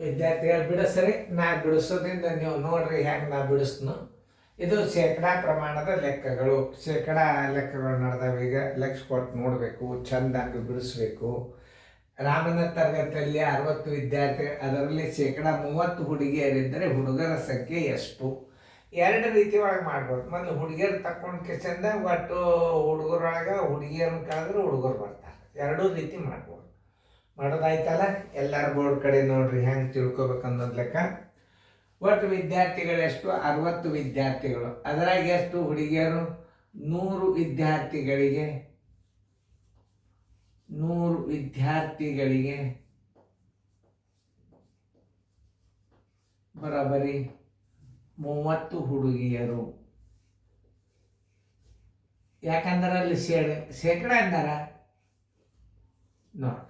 ವಿದ್ಯಾರ್ಥಿಗಳು ಬಿಡಿಸ್ರಿ, ನಾ ಬಿಡಿಸೋದ್ರಿಂದ ನೀವು ನೋಡ್ರಿ ಹೆಂಗೆ ನಾ ಬಿಡಿಸ್ನು. ಇದು ಶೇಕಡಾ ಪ್ರಮಾಣದ ಲೆಕ್ಕಗಳು. ಶೇಕಡಾ ಲೆಕ್ಕಗಳು ನಡೆದಾವ. ಈಗ ಲಕ್ಷ ಕೊಟ್ಟು ನೋಡಬೇಕು, ಚೆಂದಾಗಿ ಬಿಡಿಸ್ಬೇಕು. ರಾಮನ ತರಗತಿಯಲ್ಲಿ 60 ವಿದ್ಯಾರ್ಥಿ, ಅದರಲ್ಲಿ ಶೇಕಡಾ 30 ಹುಡುಗಿಯರಿದ್ದರೆ ಹುಡುಗರ ಸಂಖ್ಯೆ ಎಷ್ಟು? ಎರಡು ರೀತಿ ಒಳಗೆ ಮಾಡ್ಬೋದು. ಮೊದಲು ಹುಡುಗಿಯರು ತಕ್ಕೊಂಡು ಚಂದ, ಒಟ್ಟು ಹುಡುಗರೊಳಗೆ ಹುಡುಗಿಯರನ್ನ ಕಳೆದ್ರೆ ಹುಡುಗರು ಬರ್ತಾರೆ. ಎರಡೂ ರೀತಿ ಮಾಡ್ಬೋದು. ಮಾಡೋದಾಯ್ತಲ್ಲ, ಎಲ್ಲರ ಬೋರ್ಡ್ ಕಡೆ ನೋಡ್ರಿ ಹೆಂಗೆ ತಿಳ್ಕೊಬೇಕು ಅನ್ನೋದು ಲೆಕ್ಕ. ಒಟ್ಟು ವಿದ್ಯಾರ್ಥಿಗಳು ಎಷ್ಟು? 60 ವಿದ್ಯಾರ್ಥಿಗಳು. ಅದರಾಗ ಎಷ್ಟು ಹುಡುಗಿಯರು? 100 ವಿದ್ಯಾರ್ಥಿಗಳಿಗೆ 100 ವಿದ್ಯಾರ್ಥಿಗಳಿಗೆ ಬರೋಬ್ಬರಿ 30 ಹುಡುಗಿಯರು. ಯಾಕಂದ್ರೆ ಅಲ್ಲಿ ಶೇಕಡ ಅಂದಾರ ನೋಡಿ.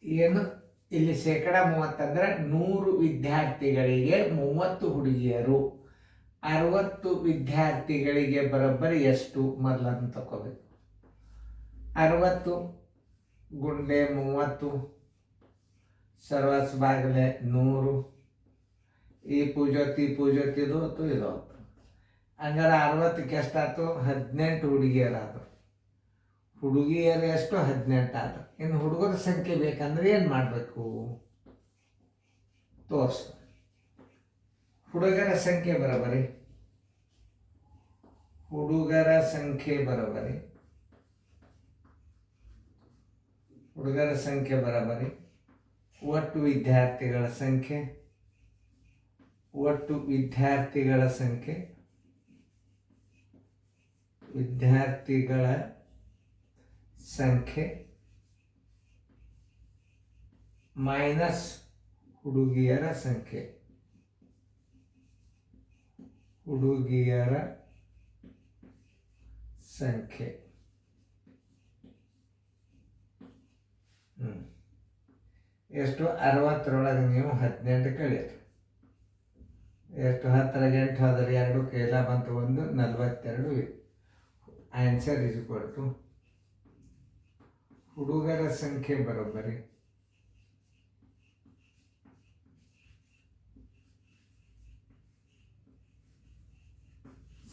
ಏನು ಇಲ್ಲಿ ಶೇಕಡ 30 ಅಂದ್ರೆ 100 ವಿದ್ಯಾರ್ಥಿಗಳಿಗೆ 30 ಹುಡುಗಿಯರು. 60 ವಿದ್ಯಾರ್ಥಿಗಳಿಗೆ ಬರೋಬ್ಬರಿ ಎಷ್ಟು? ಮೊದಲನ್ನು ತಗೋಬೇಕು. 60 ಗುಂಡೆ 30 ಸರ್ವಸ್ ಬಾಗಲೆ 100. ಈ ಪೂಜೋತಿ ಇದು ಹೊತ್ತು ಇದು ಹೊತ್ತು. ಹಂಗಾರೆ 60ಕ್ಕೆ ಎಷ್ಟಾಯ್ತು? 18 ಹುಡುಗಿಯರಾದ್ರು. ಹುಡುಗಿಯರು ಎಷ್ಟು? 18 ಆದ್ರು. ಇನ್ನು ಹುಡುಗರ ಸಂಖ್ಯೆ ಬೇಕಂದ್ರೆ ಏನು ಮಾಡಬೇಕು? ತೋರಿಸು. ಹುಡುಗರ ಸಂಖ್ಯೆ ಬರೋಬ್ಬರಿ ಒಟ್ಟು ವಿದ್ಯಾರ್ಥಿಗಳ ಸಂಖ್ಯೆ ಮೈನಸ್ ಹುಡುಗಿಯರ ಸಂಖ್ಯೆ. ಎಷ್ಟು? 60ರೊಳಗೆ ನೀವು 18 ಕಳೆಯಿರಿ. ಎಷ್ಟು? 10 8 ಹೋದರೆ 2 ಕೈಲ ಬಂತು 1, 42. ಆನ್ಸರ್ ಇಸ್ ಈಕ್ವಲ್ ಟು ಹುಡುಗರ ಸಂಖ್ಯೆ ಬರೋಬ್ಬರಿ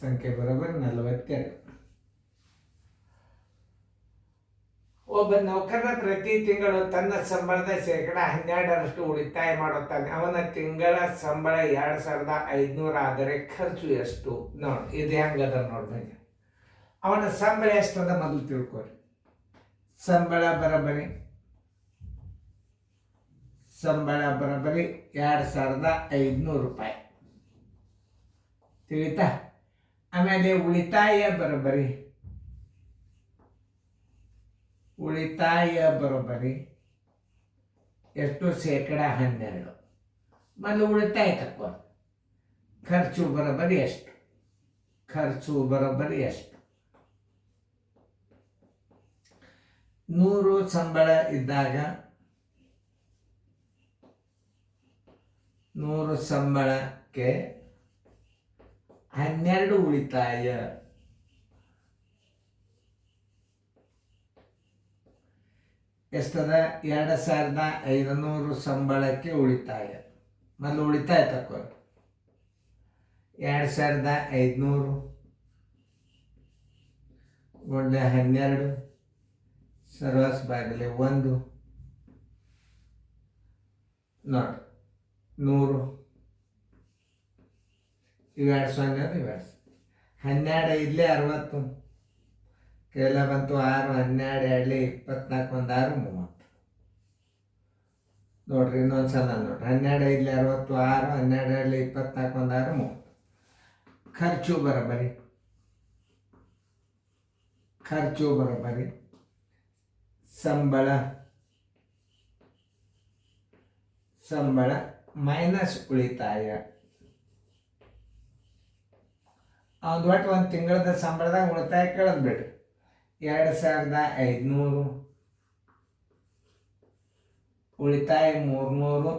ಸಂಖ್ಯೆ ಬರೋಬ್ಬರಿ 42. ಒಬ್ಬ ನೌಕರನ ಪ್ರತಿ ತಿಂಗಳು ತನ್ನ ಸಂಬಳದ ಶೇಕಡ 12ರಷ್ಟು ಉಳಿತಾಯ ಮಾಡುತ್ತಾನೆ. ಅವನ ತಿಂಗಳ ಸಂಬಳ 2500 ಆದರೆ ಖರ್ಚು ಎಷ್ಟು? ನೋಡಿ, ಇದು ಹೆಂಗದ ನೋಡ್ದಂಗೆ. ಅವನ ಸಂಬಳ ಎಷ್ಟದ ಮೊದಲು ತಿಳ್ಕೊರಿ. ಸಂಬಳ ಬರೋಬ್ಬರಿ 2500 ರೂಪಾಯಿ. ತಿಳಿತಾ? ಆಮೇಲೆ ಉಳಿತಾಯ ಬರೋಬ್ಬರಿ ಎಷ್ಟು? ಶೇಕಡ 12. ಮೊದಲು ಉಳಿತಾಯ ತಕ್ಕೋ. ಖರ್ಚು ಬರೋಬ್ಬರಿ ಎಷ್ಟು? 100 ಸಂಬಳ ಇದ್ದಾಗ 100 ಸಂಬಳಕ್ಕೆ 12 ಉಳಿತಾಯ. ಎಷ್ಟದ? 2500 ಸಂಬಳಕ್ಕೆ ಉಳಿತಾಯ. ಮೊದಲು ಉಳಿತಾಯ ತಕ್ಕೋ. 2500 ಗುಂಡ್ಲೆ 12 ಸರ್ವಸ್ ಬಾಗಿಲೆ 1 ನೋಡಿ 100. ಇವೆರಡು 0 ಇವೆರಡು 12 ಇಲ್ಲೇ 60 ಕೆಲ ಬಂತು 6 12 2 24 1 6 30. ನೋಡ್ರಿ ಇನ್ನೊಂದ್ಸಲ ನೋಡ್ರಿ. 12 ಇಲ್ಲೇ 60 6 12 2 24 1 6 30. ಖರ್ಚು ಬರೋಬ್ಬರಿ ಸಂಬಳ ಮೈನಸ್ ಉಳಿತಾಯ. ಅವ್ನು ಒಟ್ಟು ಒಂದು ತಿಂಗಳದ ಸಂಬಳದಾಗ ಉಳಿತಾಯ ಕಳೆದು ಬಿಡ್ರಿ. 2500 ಉಳಿತಾಯ 300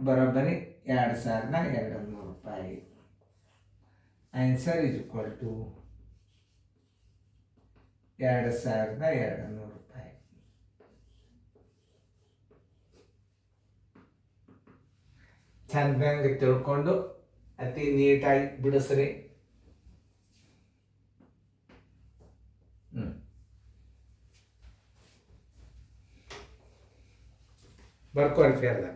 ಬರೋಬ್ಬರಿ 2200 ರೂಪಾಯಿ. ಆನ್ಸರ್ ಇಸ್ ಈಕ್ವಲ್ ಟು 2200 ರೂಪಾಯಿ. ಚಂದಂಗೆ ತಿಳ್ಕೊಂಡು ಅತಿ ನೀಟಾಗಿ ಬಿಡಿಸ್ರಿ. ಬರ್ಕೊರಿ ಫೇರ್ದಾಗ.